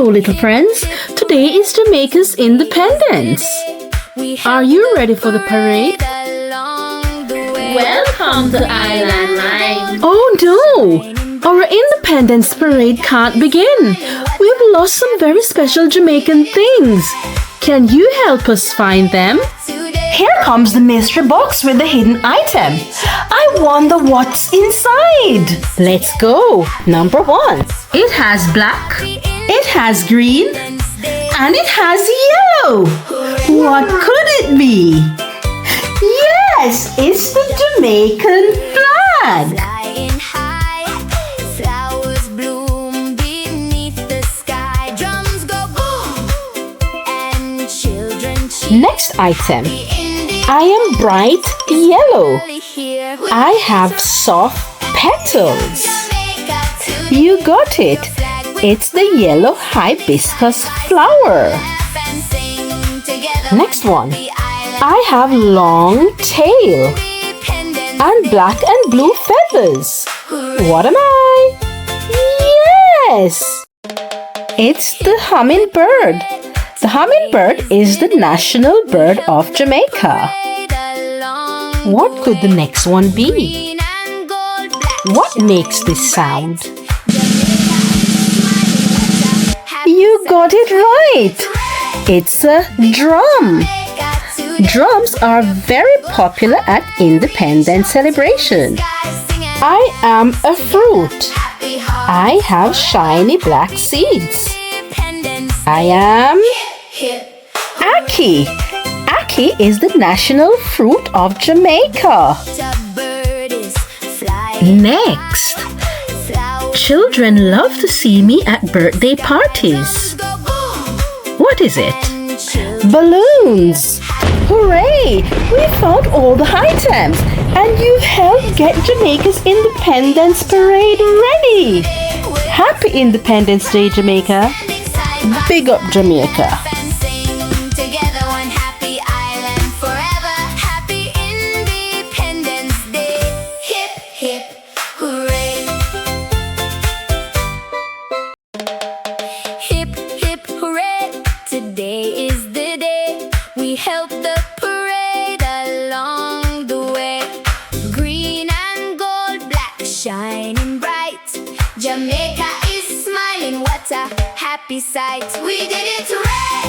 Hello, little friends. Today is Jamaica's Independence. Are you ready for the parade? Welcome to Island Life. Oh no! Our Independence Parade can't begin. We've lost some very special Jamaican things. Can you help us find them? Here comes the mystery box with the hidden item. I wonder what's inside. Let's go. Number 1. It has black, It has green and it has yellow. What could it be? Yes, it's the Jamaican flag. Flying high, flowers bloom beneath the sky. Drums go boom, and children cheer. Next item. I am bright yellow. Here I have soft petals. You got it. It's the yellow hibiscus flower. Next one. I have long tail and black and blue feathers. What am I? Yes! It's the hummingbird. The hummingbird is the national bird of Jamaica. What could the next one be? What makes this sound? You got it right! It's a drum. Drums are very popular at Independence celebration. I am a fruit. I have shiny black seeds. I am Ackee. Ackee is the national fruit of Jamaica. Next, children love to see me at birthday parties. What is it? Balloons! Hooray! We found all the items and you've helped get Jamaica's Independence Parade ready! Happy Independence Day, Jamaica! Big up, Jamaica! Today is the day we help the parade along the way. Green and gold, black, shining bright. Jamaica is smiling, what a happy sight. We did it, hooray!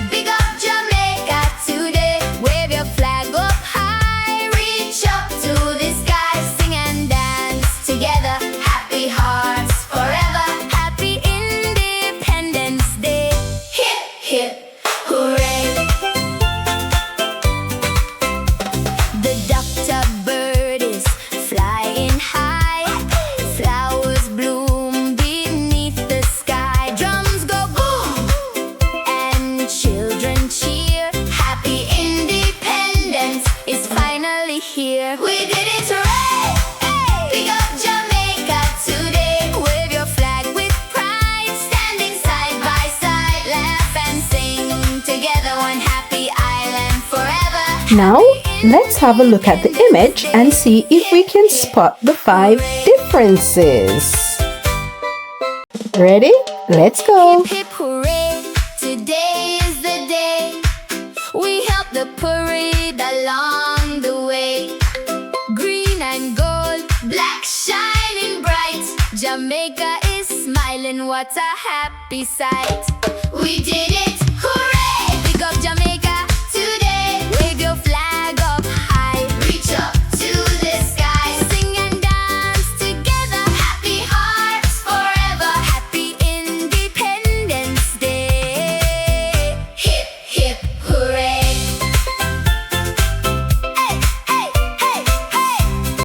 Big up Jamaica today. Wave your flag up high, reach up to the sky. Sing and dance together, happy hearts forever. Happy Independence Day. Hip, hip, hooray! The doctor bird is flying high. Flowers bloom beneath the sky. Drums go boom, and children cheer. Happy Independence is finally here. We did it, hooray! Big up Jamaica today. Wave your flag with pride. Standing side by side. Laugh and sing together. One happy island forever. Now, let's have a look at the image and see if we can spot the 5 differences. Ready? Let's go! Hip, hip, hooray! Today is the day we help the parade along the way. Green and gold, black, shining bright. Jamaica is smiling, what a happy sight. We did it!